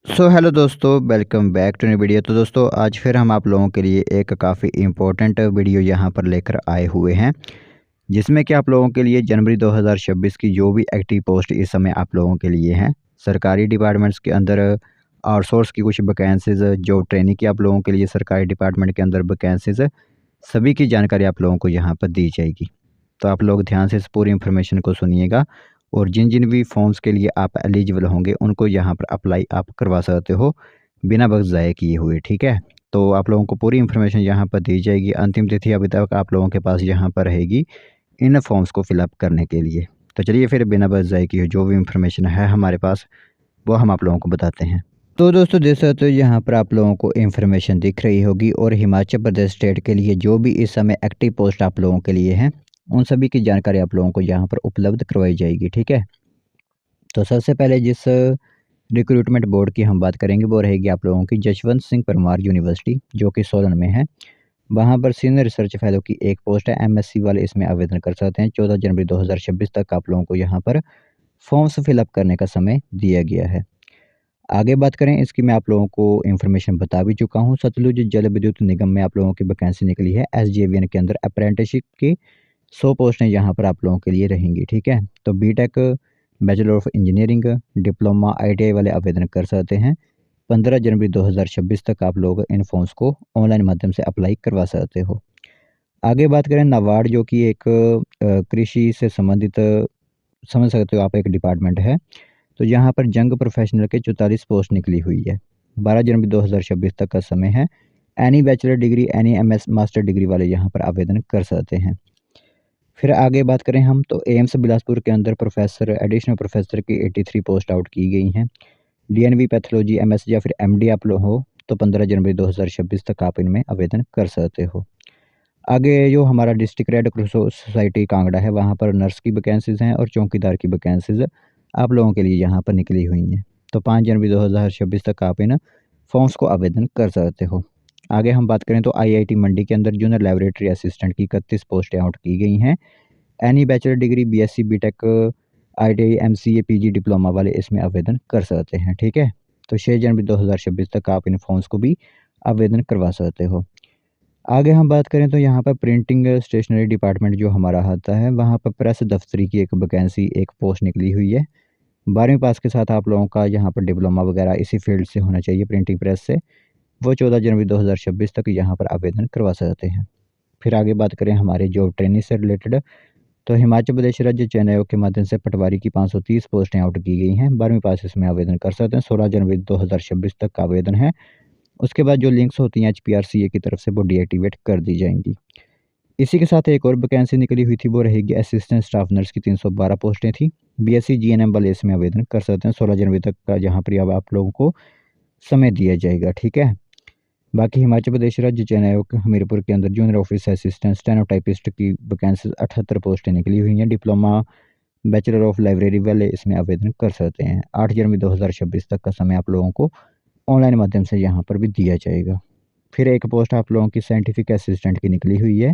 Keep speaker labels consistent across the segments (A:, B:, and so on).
A: Hello दोस्तों, welcome back to new video. तो दोस्तों आज फिर हम आप लोगों के लिए एक काफ़ी इम्पोर्टेंट वीडियो यहाँ पर लेकर आए हुए हैं, जिसमें कि आप लोगों के लिए जनवरी 2026 की जो भी एक्टिव पोस्ट इस समय आप लोगों के लिए हैं, सरकारी डिपार्टमेंट्स के अंदर आउटसोर्स की कुछ वैकेंसीज़, जो ट्रेनिंग की आप लोगों के लिए सरकारी डिपार्टमेंट के अंदर वैकेंसीज़, सभी की जानकारी आप लोगों को यहाँ पर दी जाएगी। तो आप लोग ध्यान से इस पूरी इन्फॉर्मेशन को सुनिएगा और जिन-जिन भी फॉर्म्स के लिए आप एलिजिबल होंगे, उनको यहाँ पर अप्लाई आप करवा सकते हो, बिना वक़्त ज़ाया किए हुए, ठीक है? तो आप लोगों को पूरी इन्फॉर्मेशन यहाँ पर दी जाएगी। अंतिम तिथि अभी तक आप लोगों के पास यहाँ पर रहेगी, इन फॉर्म्स को फिल अप करने के लिए। तो चलिए फिर बिना वक़्त ज़ाया किए जो भी इन्फॉर्मेशन है हमारे पास, वो हम आप लोगों को बताते हैं। तो दोस्तों देख सकते हो यहाँ पर आप लोगों को इन्फॉर्मेशन दिख रही होगी और हिमाचल प्रदेश स्टेट के लिए जो भी इस समय एक्टिव पोस्ट आप लोगों के लिए हैं, उन सभी की जानकारी आप लोगों को यहाँ पर उपलब्ध करवाई जाएगी, ठीक है? तो सबसे पहले जिस रिक्रूटमेंट बोर्ड की हम बात करेंगे वो रहेगी आप लोगों की जसवंत सिंह परमार यूनिवर्सिटी, जो कि सोलन में है। वहाँ पर सीनियर रिसर्च फेलो की एक पोस्ट है, एमएससी वाले इसमें आवेदन कर सकते हैं। 14 जनवरी 2026 तक आप लोगों को यहाँ पर फॉर्म्स फिलअप करने का समय दिया गया है। आगे बात करें इसकी, मैं आप लोगों को इन्फॉर्मेशन बता भी चुका हूँ। सतलुज जल विद्युत निगम में आप लोगों की वैकेंसी निकली है, एसजेवीएन के अंदर अप्रेंटिसशिप की 100 पोस्टें यहाँ पर आप लोगों के लिए रहेंगी, ठीक है? तो BTech, bachelor of engineering, diploma, ITI वाले आवेदन कर सकते हैं। 15 जनवरी 2026 तक आप लोग इन फॉर्म्स को ऑनलाइन माध्यम से अप्लाई करवा सकते हो। आगे बात करें नाबार्ड, जो कि एक कृषि से संबंधित समझ सकते हो आप, एक डिपार्टमेंट है। तो यहाँ पर जंग प्रोफेशनल के 44 पोस्ट निकली हुई है। 12 जनवरी 2026 तक का समय है। Any bachelor degree, any MS master degree वाले यहाँ पर आवेदन कर सकते हैं। फिर आगे बात करें हम, तो एम्स बिलासपुर के अंदर प्रोफेसर, एडिशनल प्रोफेसर की 83 पोस्ट आउट की गई हैं। डीएनबी पैथोलॉजी एमएस या फिर एमडी आप लोग हो, तो 15 जनवरी 2026 तक आप इनमें आवेदन कर सकते हो। आगे जो हमारा district red cross society Kangra है, वहाँ पर नर्स की वैकेंसीज़ हैं और चौकीदार की वैकेंसीज़ आप लोगों के लिए यहाँ पर निकली हुई हैं। तो 5 जनवरी 2026 तक आप इन फॉर्म्स को आवेदन कर सकते हो। आगे हम बात करें तो आईआईटी मंडी के अंदर जूनियर लैबोरेटरी असिस्टेंट की 31 पोस्टें आउट की गई हैं। Any bachelor degree, BSc, BTech, ITI, MCA, PG, diploma वाले इसमें आवेदन कर सकते हैं, ठीक है? तो 6 जनवरी 2026 तक आप इन फॉर्म्स को भी आवेदन करवा सकते हो। आगे हम बात करें तो यहाँ पर प्रिंटिंग स्टेशनरी डिपार्टमेंट जो हमारा आता है, वहाँ पर प्रेस दफ्तरी की एक वैकेंसी, एक पोस्ट निकली हुई है। 12वीं पास के साथ आप लोगों का यहाँ पर डिप्लोमा वगैरह इसी फील्ड से होना चाहिए, प्रिंटिंग प्रेस से। वो 14 जनवरी 2026 तक यहाँ पर आवेदन करवा सकते हैं। फिर आगे बात करें हमारे जॉब ट्रेनिंग से रिलेटेड, तो हिमाचल प्रदेश राज्य चयन आयोग के माध्यम से पटवारी की 530 पोस्टें आउट की गई हैं। 12वीं पास इसमें आवेदन कर सकते हैं। 16 जनवरी 2026 तक का आवेदन है। उसके बाद जो लिंक्स होती हैं एचपीआरसीए की तरफ से, वो डीएक्टिवेट कर दी जाएंगी। इसी के साथ एक और वैकेंसी निकली हुई थी, वो रहेगी असिस्टेंट स्टाफ नर्स की 312 पोस्टें थी। बीएससी जीएनएम वाले इसमें आवेदन कर सकते हैं। 16 जनवरी तक का यहाँ पर अब आप लोगों को समय दिया जाएगा, ठीक है? बाकी हिमाचल प्रदेश राज्य चयन आयोग हमीरपुर के अंदर जूनियर ऑफिस असिस्टेंट स्टेनोटाइपिस्ट की वैकेंसी 78 पोस्टें निकली हुई हैं। डिप्लोमा, बैचलर ऑफ लाइब्रेरी वाले इसमें आवेदन कर सकते हैं। 8 जनवरी 2026 तक का समय आप लोगों को ऑनलाइन माध्यम से यहाँ पर भी दिया जाएगा। फिर एक पोस्ट आप लोगों की साइंटिफिक असिस्टेंट की निकली हुई है,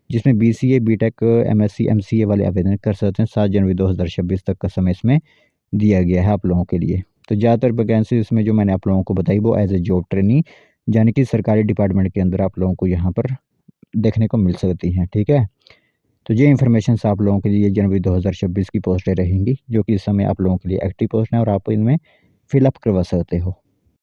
A: जिसमें बीसीए, बीटेक, एमएससी, एमसीए वाले आवेदन कर सकते हैं। 7 जनवरी 2026 तक का समय इसमें दिया गया है आप लोगों के लिए। तो ज़्यादातर वैकेंसी इसमें जो मैंने आप लोगों को बताई, वो एज ए जॉब ट्रेनी, यानी कि सरकारी डिपार्टमेंट के अंदर आप लोगों को यहाँ पर देखने को मिल सकती हैं, ठीक है? तो ये इन्फॉर्मेशन आप लोगों के लिए जनवरी 2026 की पोस्टें रहेंगी, जो कि इस समय आप लोगों के लिए एक्टिव पोस्ट हैं और आप इनमें फिलअप करवा सकते हो।